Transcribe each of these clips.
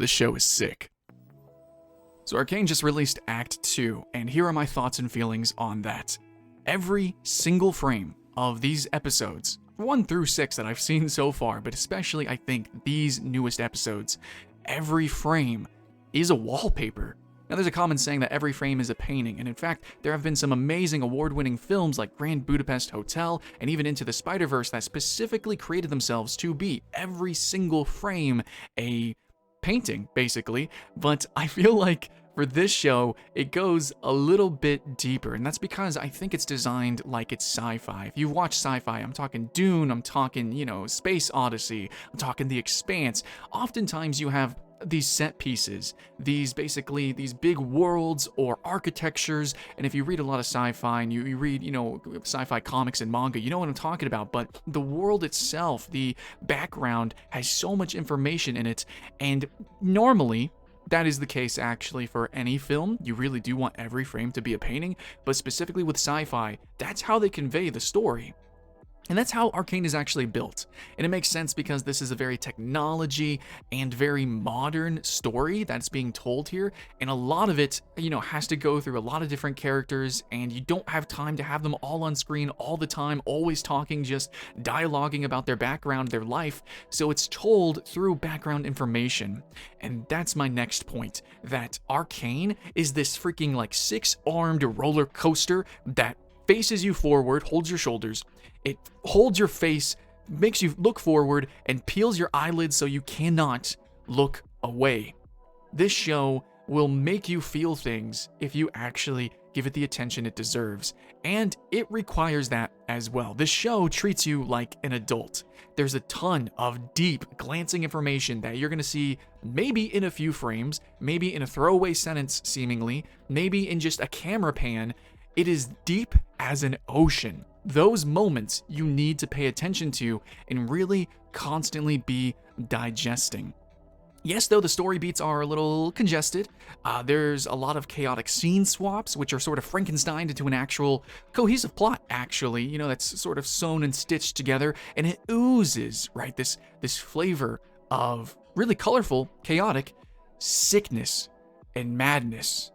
this show is sick. So Arcane just released Act 2, and here are my thoughts and feelings on that. Every single frame of these episodes, 1 through 6 that I've seen so far, but especially I think these newest episodes, every frame is a wallpaper. Now there's a common saying that every frame is a painting, and in fact, there have been some amazing award-winning films like Grand Budapest Hotel and even Into the Spider-Verse that specifically created themselves to be every single frame a painting, basically. But I feel like for this show, it goes a little bit deeper, and that's because I think it's designed like it's sci-fi. If you watch sci-fi, I'm talking Dune, I'm talking, Space Odyssey, I'm talking The Expanse. Oftentimes you have these set pieces, these big worlds or architectures, and if you read a lot of sci-fi and you read, sci-fi comics and manga, you know what I'm talking about, but the world itself, the background has so much information in it, and normally, that is the case actually for any film. You really do want every frame to be a painting, but specifically with sci-fi, that's how they convey the story. And that's how Arcane is actually built. And it makes sense because this is a very technology and very modern story that's being told here. And a lot of it, has to go through a lot of different characters, and you don't have time to have them all on screen all the time, always talking, just dialoguing about their background, their life. So it's told through background information. And that's my next point, that Arcane is this freaking 6-armed roller coaster that faces you forward, holds your shoulders, it holds your face, makes you look forward, and peels your eyelids so you cannot look away. This show will make you feel things if you actually give it the attention it deserves, and it requires that as well. This show treats you like an adult. There's a ton of deep, glancing information that you're going to see maybe in a few frames, maybe in a throwaway sentence seemingly, maybe in just a camera pan. It is deep as an ocean. Those moments you need to pay attention to and really constantly be digesting. Yes, though, the story beats are a little congested. There's a lot of chaotic scene swaps, which are sort of Frankensteined into an actual cohesive plot, actually, that's sort of sewn and stitched together, and it oozes, right, this flavor of really colorful, chaotic sickness and madness.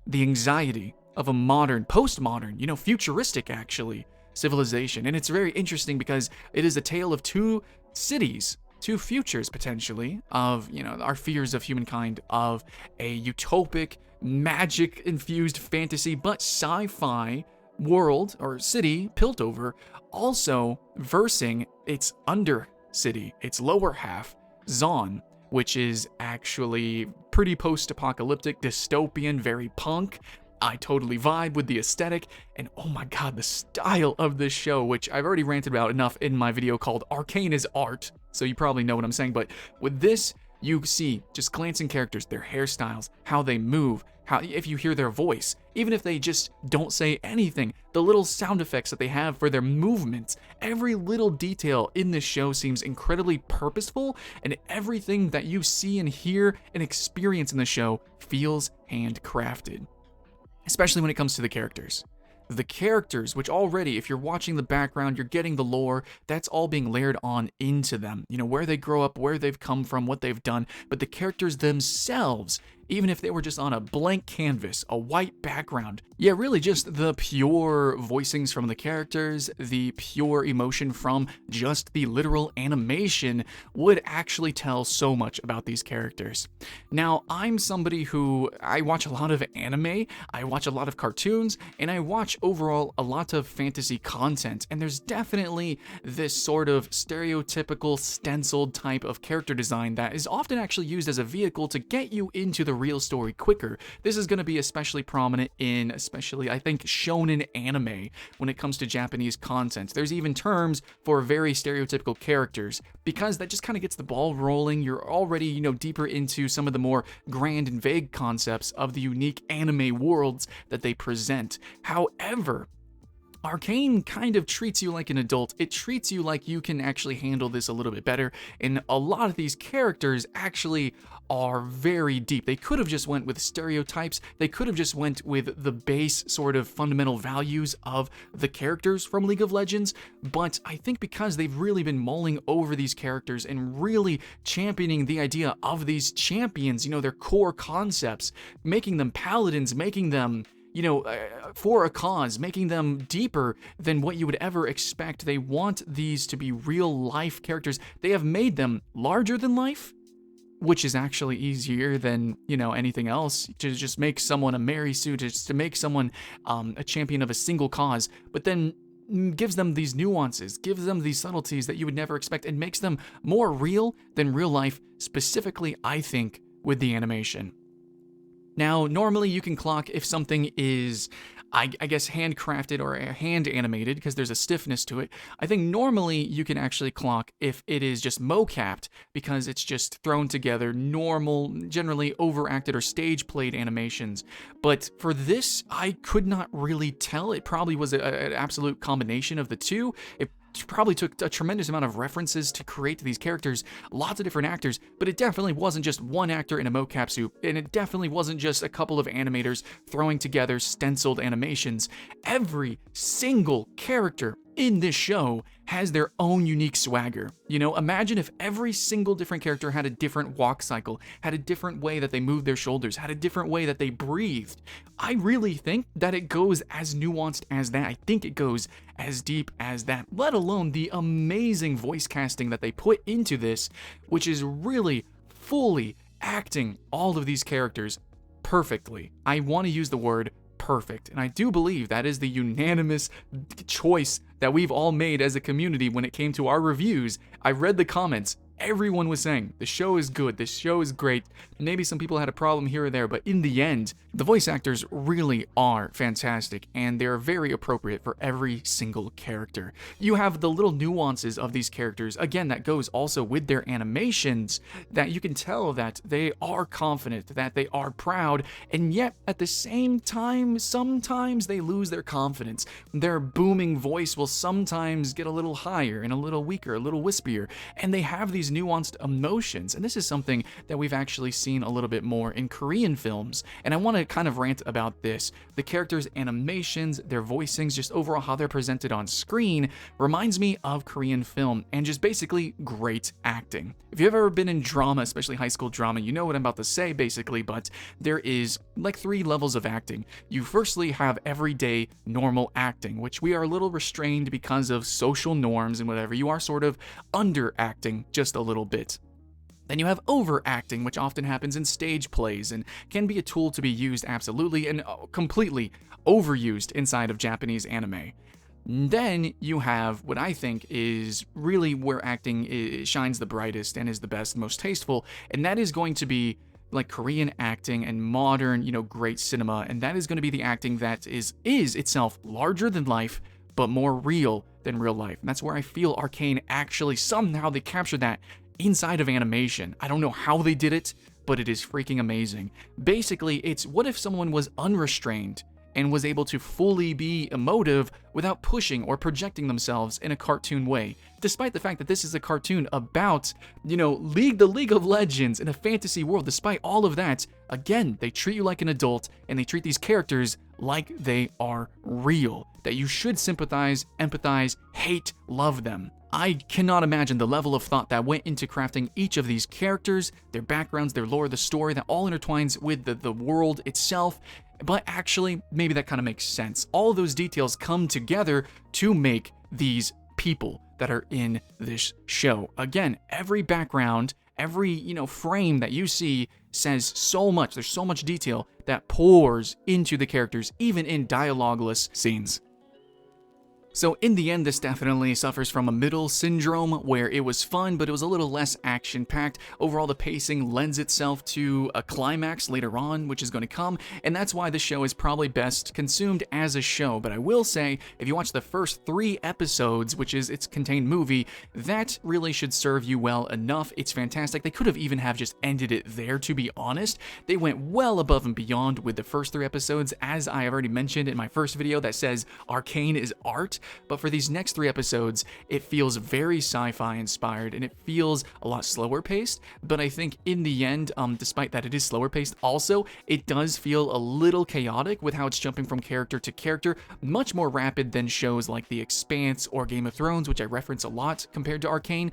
The anxiety of a modern, postmodern, futuristic, actually, civilization. And it's very interesting because it is a tale of two cities, two futures, potentially, of, our fears of humankind, of a utopic, magic-infused fantasy, but sci-fi world, or city, Piltover, also versing its under-city, its lower half, Zon, which is actually pretty post-apocalyptic, dystopian, very punk. I totally vibe with the aesthetic, and oh my god, the style of this show, which I've already ranted about enough in my video called Arcane is Art, so you probably know what I'm saying, but with this, you see just glancing characters, their hairstyles, how they move, how if you hear their voice, even if they just don't say anything, the little sound effects that they have for their movements, every little detail in this show seems incredibly purposeful, and everything that you see and hear and experience in the show feels handcrafted. Especially when it comes to the characters. The characters, which already, if you're watching the background, you're getting the lore, that's all being layered on into them. Where they grow up, where they've come from, what they've done. But the characters themselves, even if they were just on a blank canvas, a white background, really just the pure voicings from the characters, the pure emotion from just the literal animation would actually tell so much about these characters. Now, I'm somebody who, I watch a lot of anime, I watch a lot of cartoons, and I watch overall a lot of fantasy content, and there's definitely this sort of stereotypical stenciled type of character design that is often actually used as a vehicle to get you into the real story quicker. This is going to be especially prominent in, I think, shonen anime when it comes to Japanese content. There's even terms for very stereotypical characters because that just kind of gets the ball rolling. You're already, deeper into some of the more grand and vague concepts of the unique anime worlds that they present. However, Arcane kind of treats you like an adult. It treats you like you can actually handle this a little bit better, and a lot of these characters actually are very deep. They could have just went with stereotypes. They could have just went with the base sort of fundamental values of the characters from League of Legends, but I think because they've really been mulling over these characters and really championing the idea of these champions, their core concepts, making them paladins, making them for a cause, making them deeper than what you would ever expect. They want these to be real life characters. They have made them larger than life, which is actually easier than, anything else, to just make someone a Mary Sue, just to make someone a champion of a single cause, but then gives them these nuances, gives them these subtleties that you would never expect, and makes them more real than real life, specifically, I think, with the animation. Now, normally you can clock if something is, I guess, handcrafted or hand animated, because there's a stiffness to it. I think normally you can actually clock if it is just mocapped, because it's just thrown together normal, generally overacted or stage played animations. But for this, I could not really tell. It probably was an absolute combination of the two. It probably took a tremendous amount of references to create these characters, lots of different actors, but it definitely wasn't just one actor in a mocap suit, and it definitely wasn't just a couple of animators throwing together stenciled animations. Every single character in this show has their own unique swagger. Imagine if every single different character had a different walk cycle, had a different way that they moved their shoulders, had a different way that they breathed. I really think that it goes as nuanced as that. I think it goes as deep as that, let alone the amazing voice casting that they put into this, which is really fully acting all of these characters perfectly. I want to use the word perfect, and I do believe that is the unanimous choice that we've all made as a community when it came to our reviews. I read the comments. Everyone was saying, the show is good, this show is great. Maybe some people had a problem here or there, but in the end, the voice actors really are fantastic, and they're very appropriate for every single character. You have the little nuances of these characters, again, that goes also with their animations, that you can tell that they are confident, that they are proud, and yet at the same time, sometimes they lose their confidence. Their booming voice will sometimes get a little higher and a little weaker, a little wispier, and they have these nuanced emotions, and this is something that we've actually seen a little bit more in Korean films, and I want to kind of rant about this. The characters' animations, their voicings, just overall how they're presented on screen reminds me of Korean film, and just basically great acting. If you've ever been in drama, especially high school drama, you know what I'm about to say basically, but there is like 3 levels of acting. You firstly have everyday normal acting, which we are a little restrained because of social norms and whatever. You are sort of underacting just a little bit. Then you have overacting, which often happens in stage plays and can be a tool to be used absolutely and completely overused inside of Japanese anime. Then you have what I think is really where acting shines the brightest and is the best, most tasteful, and that is going to be like Korean acting and modern, great cinema, and that is going to be the acting that is itself larger than life, but more real than real life. And that's where I feel Arcane actually somehow they captured that inside of animation. I don't know how they did it, but it is freaking amazing. Basically, it's what if someone was unrestrained and was able to fully be emotive without pushing or projecting themselves in a cartoon way. Despite the fact that this is a cartoon about, the League of Legends in a fantasy world, despite all of that, again, they treat you like an adult and they treat these characters like they are real, that you should sympathize, empathize, hate, love them. I cannot imagine the level of thought that went into crafting each of these characters, their backgrounds, their lore, the story, that all intertwines with the world itself. But actually, maybe that kind of makes sense. All of those details come together to make these people that are in this show. Again, every background, every, frame that you see says so much. There's so much detail that pours into the characters, even in dialogueless scenes. So in the end, this definitely suffers from a middle syndrome where it was fun, but it was a little less action-packed. Overall, the pacing lends itself to a climax later on, which is going to come, and that's why the show is probably best consumed as a show. But I will say, if you watch the first 3 episodes, which is its contained movie, that really should serve you well enough. It's fantastic. They could have even have just ended it there, to be honest. They went well above and beyond with the first 3 episodes, as I have already mentioned in my first video that says Arcane is art. But for these next 3 episodes, it feels very sci-fi inspired, and it feels a lot slower paced. But I think in the end, despite that it is slower paced also, it does feel a little chaotic with how it's jumping from character to character, much more rapid than shows like The Expanse or Game of Thrones, which I reference a lot compared to Arcane.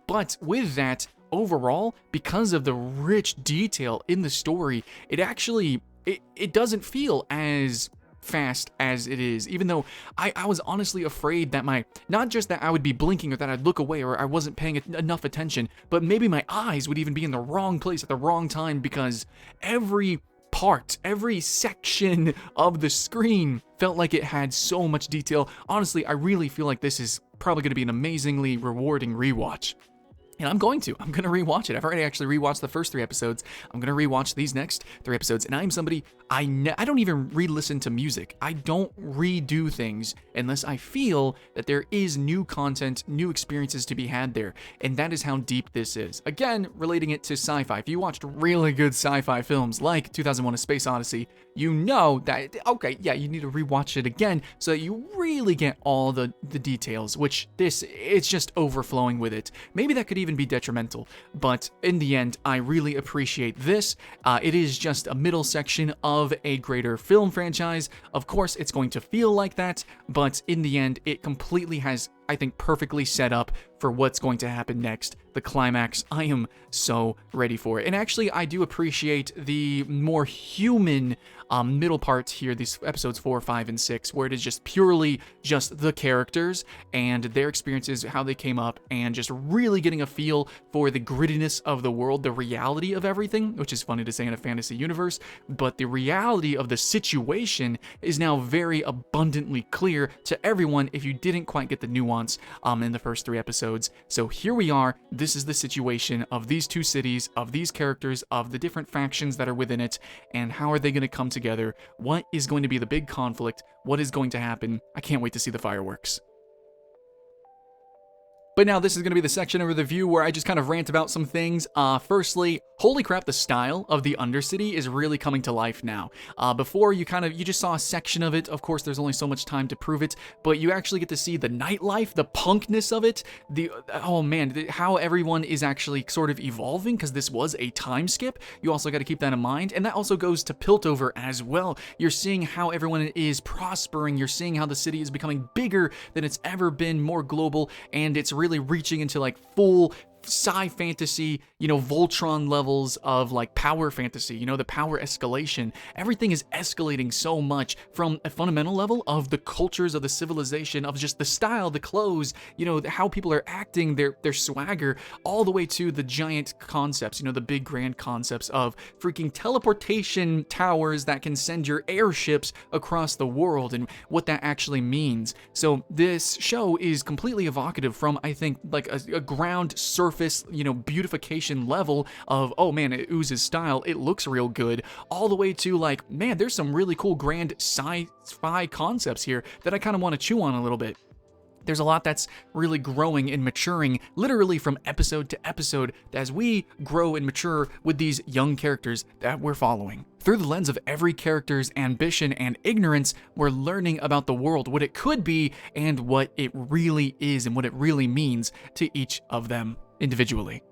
But with that, overall, because of the rich detail in the story, it actually, it doesn't feel as fast as it is, even though I was honestly afraid that not just that I would be blinking or that I'd look away or I wasn't paying enough attention, but maybe my eyes would even be in the wrong place at the wrong time, because every part, every section of the screen felt like it had so much detail. Honestly, I really feel like this is probably going to be an amazingly rewarding rewatch. And I'm going to rewatch it. I've already actually rewatched the first 3 episodes. I'm going to rewatch these next 3 episodes. And I am somebody, I don't even re-listen to music. I don't redo things unless I feel that there is new content, new experiences to be had there. And that is how deep this is. Again, relating it to sci-fi. If you watched really good sci-fi films like 2001: A Space Odyssey, you know that, okay, yeah, you need to rewatch it again so that you really get all the details, which it's just overflowing with it. Maybe that could even be detrimental, but in the end, I really appreciate this. It is just a middle section of a greater film franchise. Of course, it's going to feel like that, but in the end, it completely has, I think, perfectly set up for what's going to happen next. The climax, I am so ready for it. And actually, I do appreciate the more human middle parts here, these episodes 4, 5, and 6, where it is just purely just the characters and their experiences, how they came up, and just really getting a feel for the grittiness of the world, the reality of everything, which is funny to say in a fantasy universe, but the reality of the situation is now very abundantly clear to everyone if you didn't quite get the nuance in the first 3 episodes. So here we are. This is the situation of these 2 cities, of these characters, of the different factions that are within it, and how are they going to come together? What is going to be the big conflict? What is going to happen? I can't wait to see the fireworks. But now this is going to be the section of the review where I just kind of rant about some things. Firstly, holy crap, the style of the Undercity is really coming to life now. Before, you just saw a section of it. Of course, there's only so much time to prove it, but you actually get to see the nightlife, the punkness of it, oh man, how everyone is actually sort of evolving, because this was a time skip. You also got to keep that in mind, and that also goes to Piltover as well. You're seeing how everyone is prospering. You're seeing how the city is becoming bigger than it's ever been, more global, and it's really reaching into like full sci-fantasy, Voltron levels of like power fantasy, the power escalation. Everything is escalating so much from a fundamental level of the cultures of the civilization, of just the style, the clothes, how people are acting, their swagger, all the way to the giant concepts, the big grand concepts of freaking teleportation towers that can send your airships across the world and what that actually means. So this show is completely evocative from, I think, like a ground surface, beautification level of, oh man, it oozes style, it looks real good, all the way to like, man, there's some really cool grand sci-fi concepts here that I kind of want to chew on a little bit. There's a lot that's really growing and maturing literally from episode to episode as we grow and mature with these young characters that we're following. Through the lens of every character's ambition and ignorance, we're learning about the world, what it could be, and what it really is, and what it really means to each of them individually.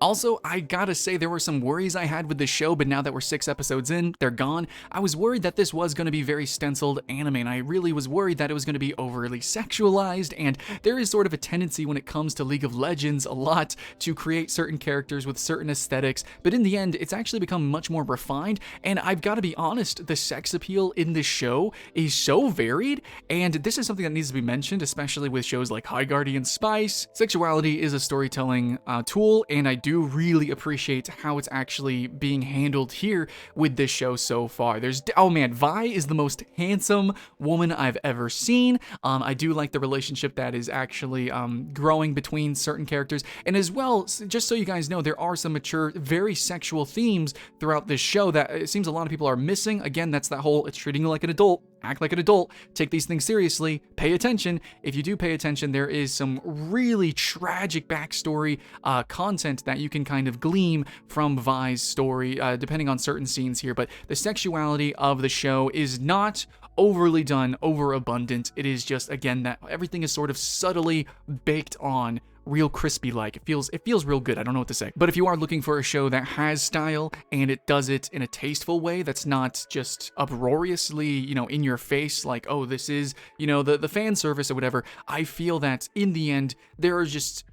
Also, I gotta say, there were some worries I had with this show, but now that we're 6 episodes in, they're gone. I was worried that this was gonna be very stenciled anime, and I really was worried that it was gonna be overly sexualized, and there is sort of a tendency when it comes to League of Legends a lot to create certain characters with certain aesthetics, but in the end, it's actually become much more refined, and I've gotta be honest, the sex appeal in this show is so varied, and this is something that needs to be mentioned, especially with shows like High Guardian Spice. Sexuality is a storytelling tool, and I do do really appreciate how it's actually being handled here with this show so far. Oh man, Vi is the most handsome woman I've ever seen. I do like the relationship that is actually growing between certain characters, and as well, just so you guys know, there are some mature, very sexual themes throughout this show that it seems a lot of people are missing. Again, that's that whole, it's treating you like an adult, act like an adult, take these things seriously, pay attention. If you do pay attention, there is some really tragic backstory content that you can kind of glean from Vi's story, depending on certain scenes here, but the sexuality of the show is not overly done, overabundant. It is just, again, that everything is sort of subtly baked on, real crispy like. It feels real good. I don't know what to say. But if you are looking for a show that has style and it does it in a tasteful way that's not just uproariously, in your face, like, oh, this is, the fan service or whatever, I feel that in the end, there are just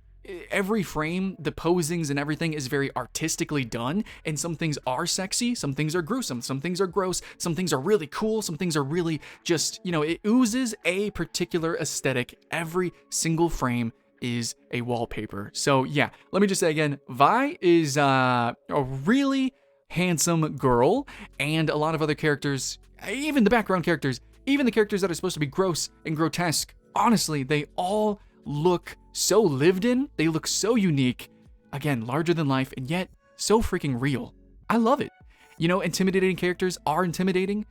every frame, the posings and everything is very artistically done, and some things are sexy, some things are gruesome, some things are gross, some things are really cool, some things are really just, it oozes a particular aesthetic. Every single frame is a wallpaper. So yeah, let me just say again, Vi is a really handsome girl, and a lot of other characters, even the background characters, even the characters that are supposed to be gross and grotesque, honestly, they all look so lived in, they look so unique, again, larger than life, and yet so freaking real. I love it. Intimidating characters are intimidating.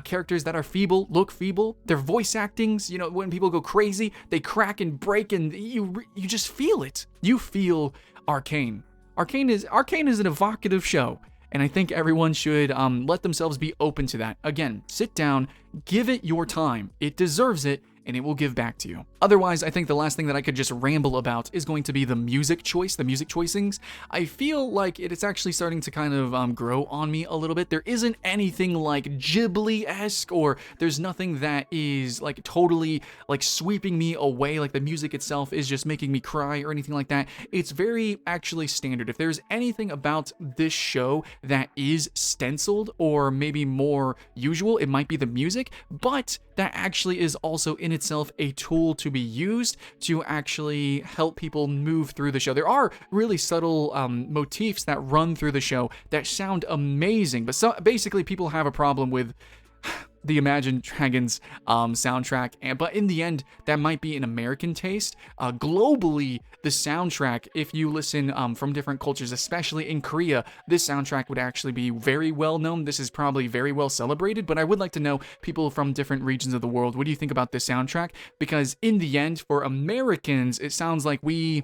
Characters that are feeble look feeble. Their voice actings, when people go crazy, they crack and break, and you just feel it. You feel Arcane. Arcane is an evocative show, and I think everyone should let themselves be open to that. Again, sit down, give it your time. It deserves it, and it will give back to you. Otherwise, I think the last thing that I could just ramble about is going to be the music choicings. I feel like it's actually starting to kind of grow on me a little bit. There isn't anything like Ghibli-esque, or there's nothing that is like totally like sweeping me away, like the music itself is just making me cry or anything like that. It's very actually standard. If there's anything about this show that is stenciled or maybe more usual, it might be the music, but that actually is also in itself a tool to be used to actually help people move through the show. There are really subtle motifs that run through the show that sound amazing, but basically people have a problem with the Imagine Dragons soundtrack, but in the end, that might be an American taste. Globally, the soundtrack, if you listen from different cultures, especially in Korea, this soundtrack would actually be very well known. This is probably very well celebrated, but I would like to know, people from different regions of the world, what do you think about this soundtrack? Because in the end, for Americans, it sounds like we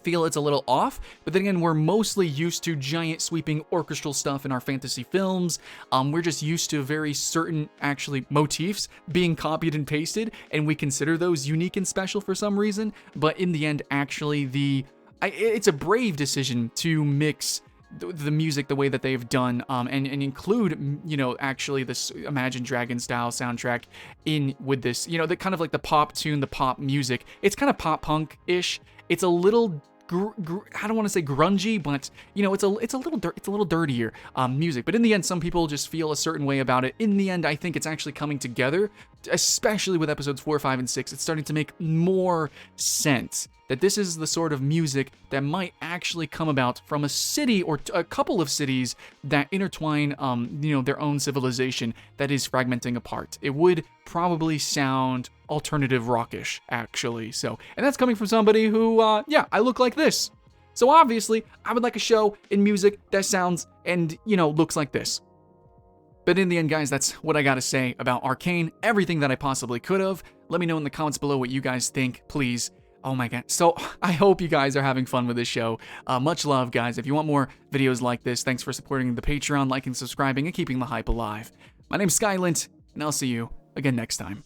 feel it's a little off, but then again, we're mostly used to giant sweeping orchestral stuff in our fantasy films. We're just used to very certain actually motifs being copied and pasted, and we consider those unique and special for some reason. But in the end, actually, it's a brave decision to mix the music the way that they've done, and include, actually this Imagine Dragon style soundtrack in with this, the kind of like the pop tune, the pop music. It's kind of pop punk-ish. It's a little I don't want to say grungy, but it's a little dirtier music. But in the end, some people just feel a certain way about it. In the end, I think it's actually coming together, especially with episodes 4, 5, and 6. It's starting to make more sense that this is the sort of music that might actually come about from a city or a couple of cities that intertwine, their own civilization that is fragmenting apart. It would probably sound alternative rockish, actually. So, and that's coming from somebody who, I look like this. So obviously, I would like a show in music that sounds and, looks like this. But in the end, guys, that's what I gotta say about Arcane. Everything that I possibly could have. Let me know in the comments below what you guys think, please. Oh my god. So I hope you guys are having fun with this show. Much love, guys. If you want more videos like this, thanks for supporting the Patreon, liking, subscribing, and keeping the hype alive. My name's Skylent, and I'll see you again next time.